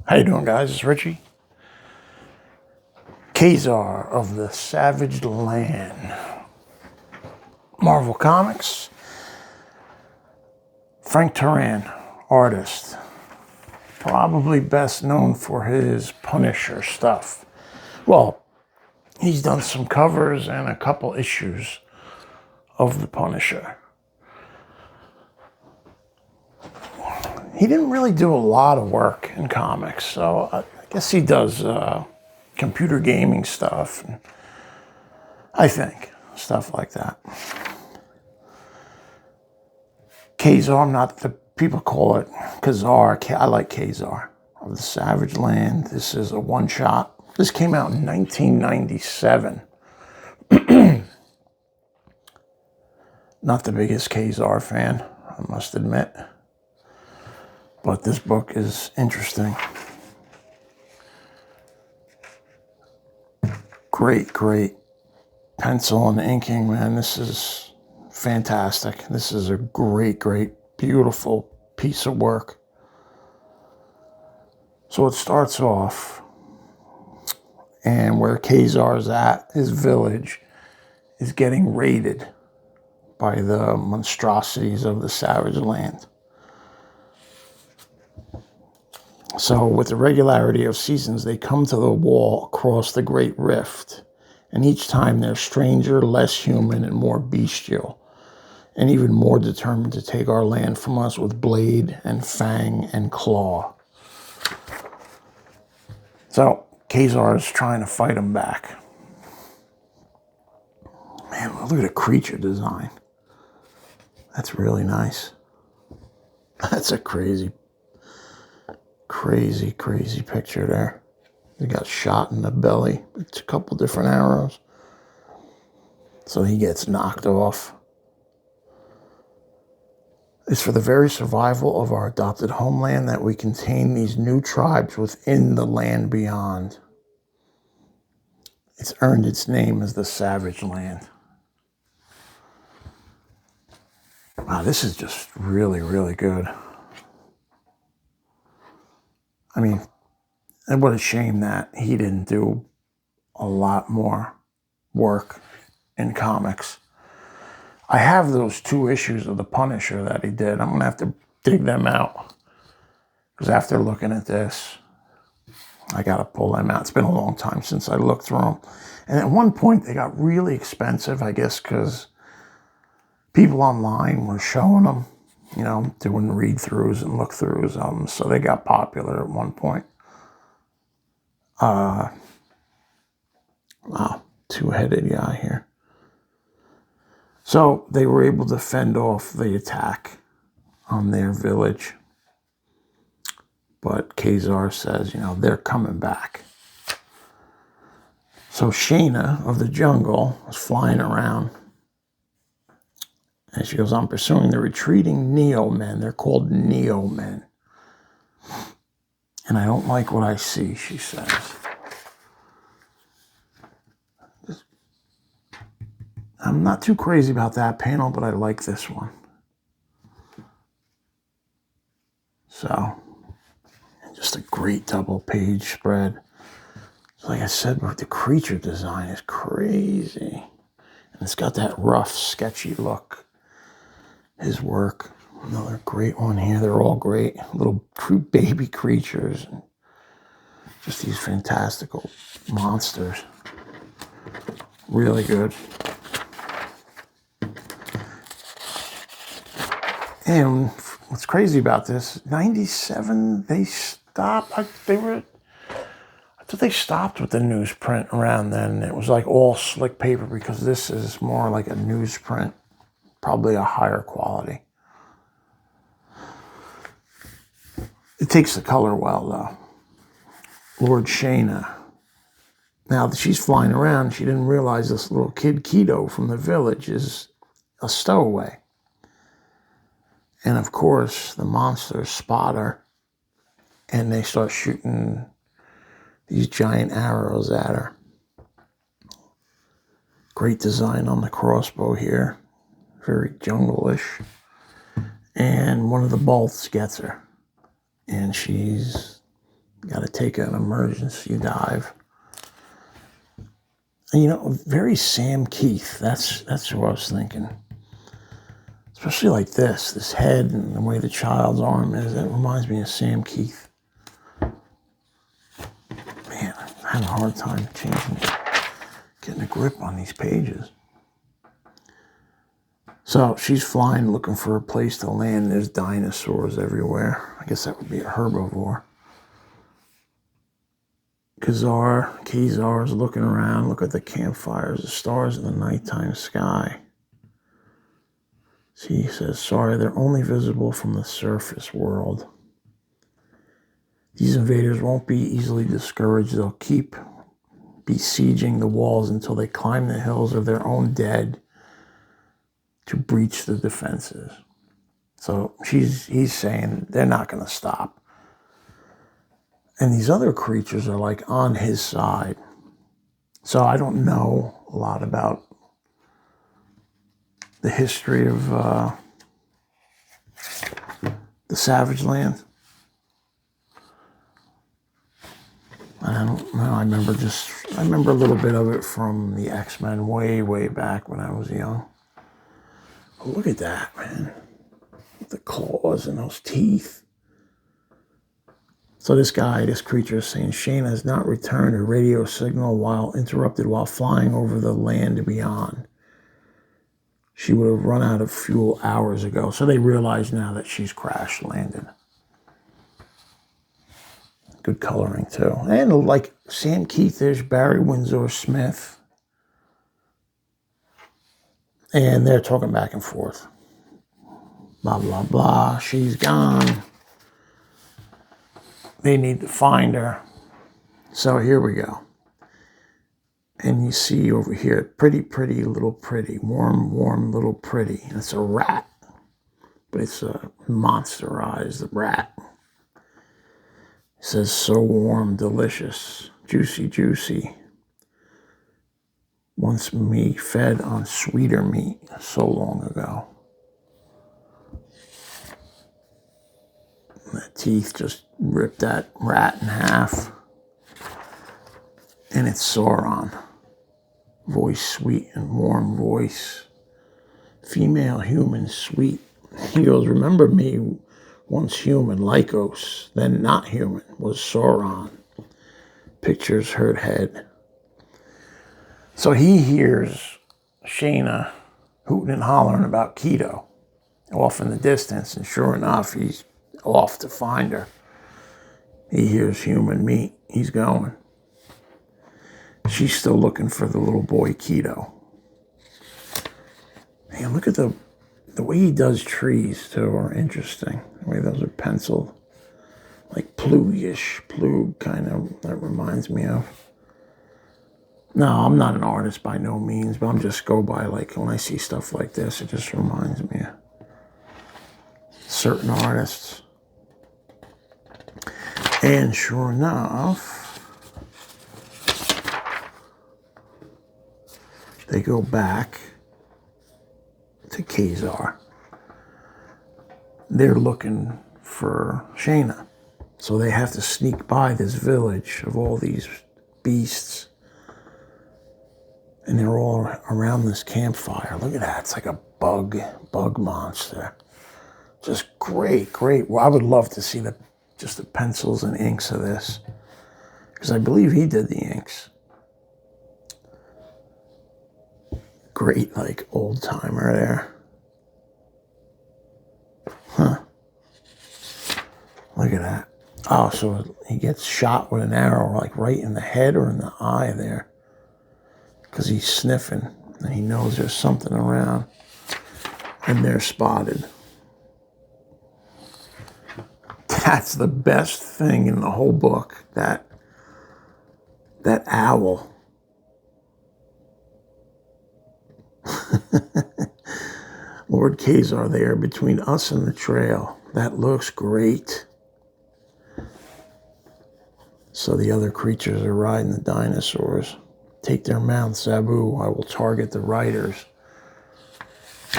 How you doing, guys? It's Richie. Kazar of the Savage Land. Marvel Comics. Frank Teran, artist. Probably best known for his Punisher stuff. Well, he's done some covers and a couple issues of the Punisher. He didn't really do a lot of work in comics, so I guess he does computer gaming stuff, I think, stuff like that. Kazar, not the people call it Kazar. I like Kazar of the Savage Land. This is a one-shot. This came out in 1997. Not the biggest Kazar fan, I must admit. But this book is interesting. Great pencil and inking, man. This is fantastic. This is a great, beautiful piece of work. So it starts off, and where Kazar's at, his village, is getting raided by the monstrosities of the Savage Land. So with the regularity of seasons, they come to the wall across the Great Rift. And each time they're stranger, less human, and more bestial. And even more determined to take our land from us with blade and fang and claw. So Kazar is trying to fight them back. Man, look at the creature design. That's really nice. That's a crazy picture there. He got shot in the belly. It's a couple different arrows. So he gets knocked off. It's for the very survival of our adopted homeland that we contain these new tribes within the land beyond. It's earned its name as the Savage Land. Wow, this is just really good. I mean, and what a shame that he didn't do a lot more work in comics. I have those 2 issues of the Punisher that he did. I'm going to have to dig them out. Because after looking at this, I got to pull them out. It's been a long time since I looked through them. And at one point, they got really expensive, I guess, because people online were showing them, doing read-throughs and look-throughs of them. So they got popular at one point. Wow, 2-headed guy here. So they were able to fend off the attack on their village. But Kazar says, they're coming back. So Shayna of the jungle was flying around. And she goes, I'm pursuing the retreating Neo-men. They're called Neo-men. And I don't like what I see, she says. I'm not too crazy about that panel, but I like this one. So, just a great double page spread. Like I said, the creature design is crazy. And it's got that rough, sketchy look. His work. Another great one here. They're all great. Little baby creatures. And just these fantastical monsters. Really good. And what's crazy about this, 97, they stopped. I thought they stopped with the newsprint around then. It was like all slick paper because this is more like a newsprint, probably a higher quality. It takes the color well, though. Lord Shayna. Now that she's flying around, she didn't realize this little kid Keto from the village is a stowaway. And of course, the monsters spot her, and they start shooting these giant arrows at her. Great design on the crossbow here. Very jungle-ish. And one of the bolts gets her. And she's got to take an emergency dive. And, you know, very Sam Keith. That's what I was thinking. Especially like this head and the way the child's arm is. That reminds me of Sam Keith. Man, I'm having a hard time getting a grip on these pages. So she's flying, looking for a place to land. There's dinosaurs everywhere. I guess that would be a herbivore. Ka-zar is looking around. Look at the campfires, the stars in the nighttime sky. See, he says, sorry, they're only visible from the surface world. These invaders won't be easily discouraged. They'll keep besieging the walls until they climb the hills of their own dead to breach the defenses. So he's saying they're not going to stop. And these other creatures are like on his side. So I don't know a lot about the history of the Savage Land. I don't know. I remember a little bit of it from the X-Men way back when I was young. But look at that, man. With the claws and those teeth. So this creature is saying, Shayna has not returned a radio signal while interrupted while flying over the land beyond. She would have run out of fuel hours ago. So they realize now that she's crash landed. Good coloring too. And like Sam Keith-ish, Barry Windsor Smith. And they're talking back and forth. Blah, blah, blah. She's gone. They need to find her. So here we go. And you see over here, pretty little pretty. Warm little pretty. It's a rat. But it's a monsterized rat. It says, so warm, delicious, juicy. Once me fed on sweeter meat so long ago. The teeth just ripped that rat in half. And it's Sauron. Voice sweet and warm voice. Female human sweet. He goes, remember me, once human, Lycos, then not human, was Sauron. Pictures her head. So he hears Shayna hooting and hollering about Keto off in the distance, and sure enough, he's off to find her. He hears human meat. He's going. She's still looking for the little boy Keto. Man, look at the way he does trees, too, are interesting. The way those are penciled. Like Plug kind of, that reminds me of. No, I'm not an artist by no means, but I'm just go by, like, when I see stuff like this, it just reminds me of certain artists. And sure enough, they go back to Kazar. They're looking for Shayna. So they have to sneak by this village of all these beasts. And they're all around this campfire. Look at that. It's like a bug monster. Just great. Well, I would love to see just the pencils and inks of this. Because I believe he did the inks. Great, like, old timer there. Huh. Look at that. Oh, so he gets shot with an arrow, like right in the head or in the eye there. Because he's sniffing and he knows there's something around. And they're spotted. That's the best thing in the whole book. That owl. Lord Kazar there between us and the trail. That looks great. So the other creatures are riding the dinosaurs. Take their mount, Sabu. I will target the riders.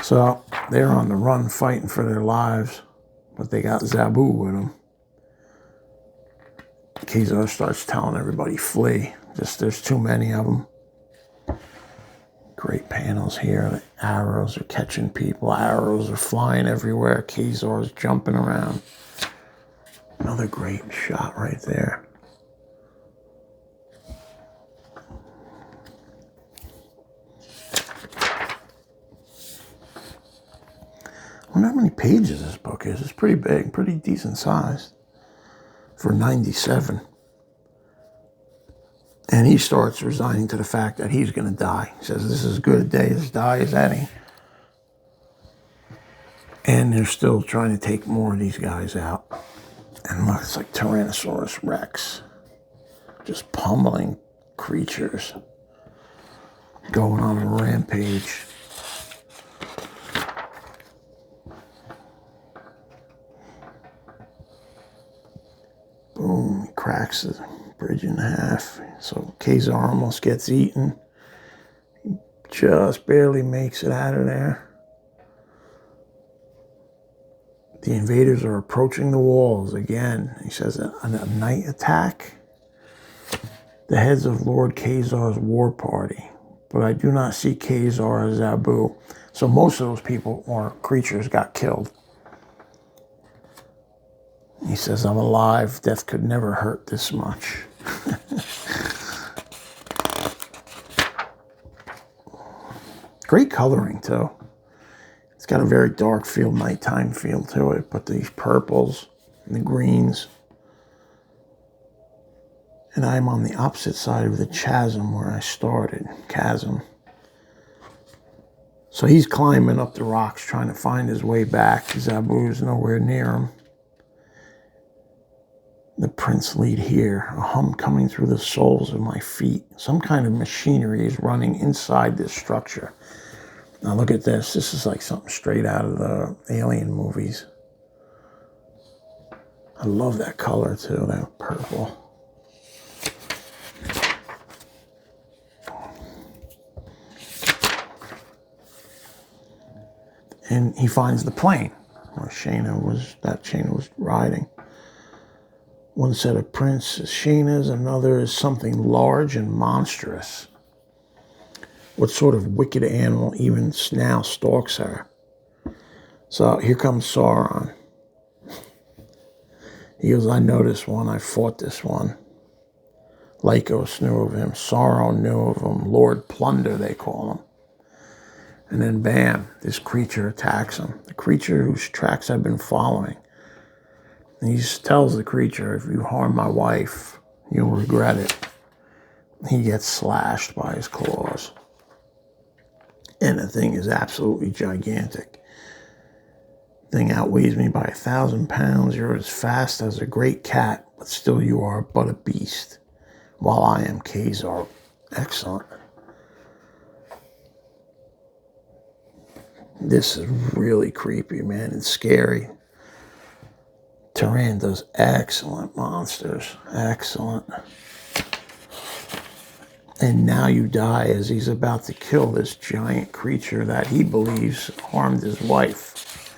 So they're on the run fighting for their lives. But they got Zabu with them. Kazar starts telling everybody, flee. Just there's too many of them. Great panels here. The arrows are catching people. Arrows are flying everywhere. Kazar's jumping around. Another great shot right there. I wonder how many pages this book is. It's pretty big, pretty decent size for 97. And he starts resigning to the fact that he's going to die. He says, this is as good a day as die as any. And they're still trying to take more of these guys out. And look, it's like Tyrannosaurus Rex. Just pummeling creatures. Going on a rampage. Boom, he cracks the bridge in half. So Kazar almost gets eaten. He just barely makes it out of there. The invaders are approaching the walls again. He says a night attack. The heads of Lord Kazar's war party. But I do not see Kazar as Zabu. So most of those people or creatures got killed. He says, I'm alive. Death could never hurt this much. Great coloring, too. It's got a very dark feel, nighttime feel to it. But these purples and the greens. And I'm on the opposite side of the chasm where I started. Chasm. So he's climbing up the rocks trying to find his way back. Zabu's nowhere near him. The prints lead here, a hum coming through the soles of my feet. Some kind of machinery is running inside this structure. Now look at this. This is like something straight out of the Alien movies. I love that color too, that purple. And he finds the plane where Shayna was riding. One set of prints is Shayna's, another is something large and monstrous. What sort of wicked animal even now stalks her? So here comes Sauron. He goes, I know this one, I fought this one. Lycos knew of him, Sauron knew of him, Lord Plunder they call him. And then bam, this creature attacks him. The creature whose tracks I've been following. And he tells the creature, if you harm my wife, you'll regret it. He gets slashed by his claws. And the thing is absolutely gigantic. The thing outweighs me by 1,000 pounds. You're as fast as a great cat, but still you are but a beast. While I am Kazar. Excellent. This is really creepy, man, and scary. Teran does excellent monsters. Excellent. And now you die as he's about to kill this giant creature that he believes harmed his wife.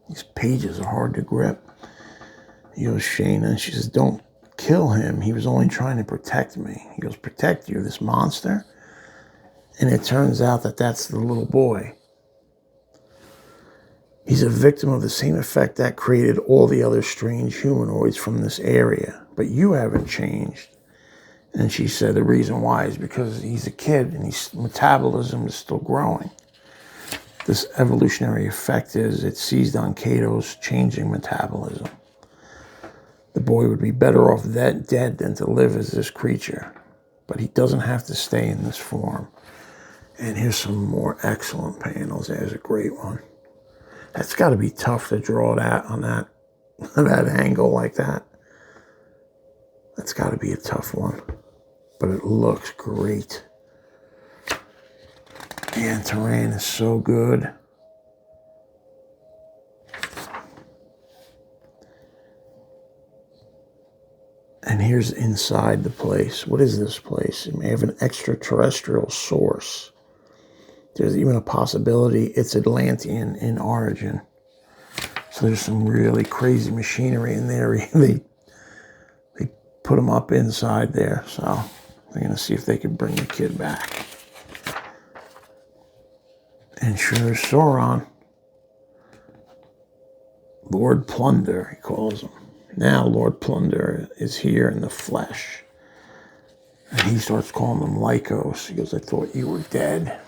These pages are hard to grip. He goes, Shayna, she says, don't kill him. He was only trying to protect me. He goes, protect you, this monster? And it turns out that that's the little boy. He's a victim of the same effect that created all the other strange humanoids from this area. But you haven't changed. And she said the reason why is because he's a kid and his metabolism is still growing. This evolutionary effect is it seized on Kato's changing metabolism. The boy would be better off dead than to live as this creature. But he doesn't have to stay in this form. And here's some more excellent panels. There's a great one. That's got to be tough to draw that on that angle like that. That's got to be a tough one. But it looks great. Man, Teran is so good. And here's inside the place. What is this place? It may have an extraterrestrial source. There's even a possibility it's Atlantean in origin. So there's some really crazy machinery in there. They put him up inside there. So they're going to see if they can bring the kid back. And sure as Sauron, Lord Plunder, he calls him. Now Lord Plunder is here in the flesh. And he starts calling them Lycos. He goes, I thought you were dead.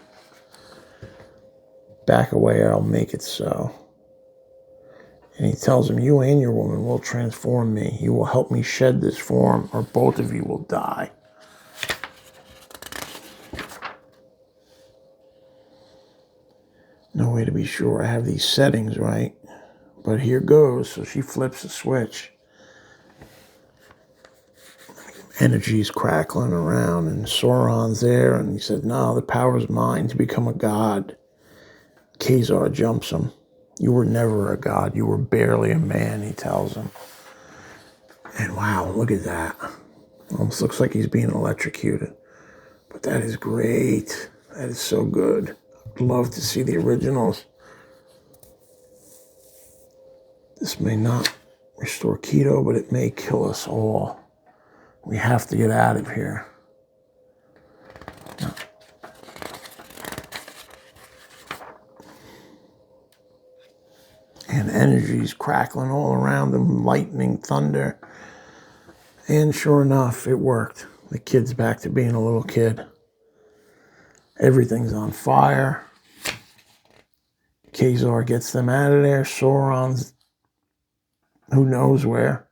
Back away or I'll make it so. And he tells him, you and your woman will transform me. You will help me shed this form or both of you will die. No way to be sure I have these settings right. But here goes. So she flips the switch. Energy's crackling around and Sauron's there. And he said, no, the power's mine to become a god. Ka-zar jumps him. You were never a god. You were barely a man, he tells him. And wow, look at that. Almost looks like he's being electrocuted. But that is great. That is so good. I'd love to see the originals. This may not restore keto, but it may kill us all. We have to get out of here. And energy's crackling all around them, lightning, thunder. And sure enough, it worked. The kid's back to being a little kid. Everything's on fire. Kazar gets them out of there. Sauron's who knows where.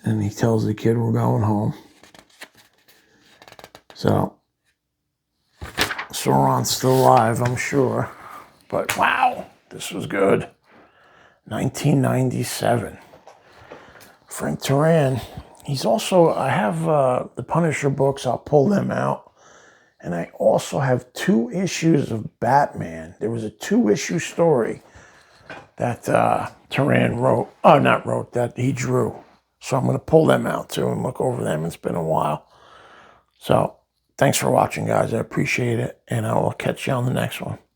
And he tells the kid we're going home. So, Sauron's still alive, I'm sure. But wow, this was good. 1997. Frank Teran. He's also, I have the Punisher books. I'll pull them out. And I also have 2 issues of Batman. There was a 2-issue story that Teran wrote. Oh, not wrote, that he drew. So I'm going to pull them out too and look over them. It's been a while. So thanks for watching, guys. I appreciate it. And I will catch you on the next one.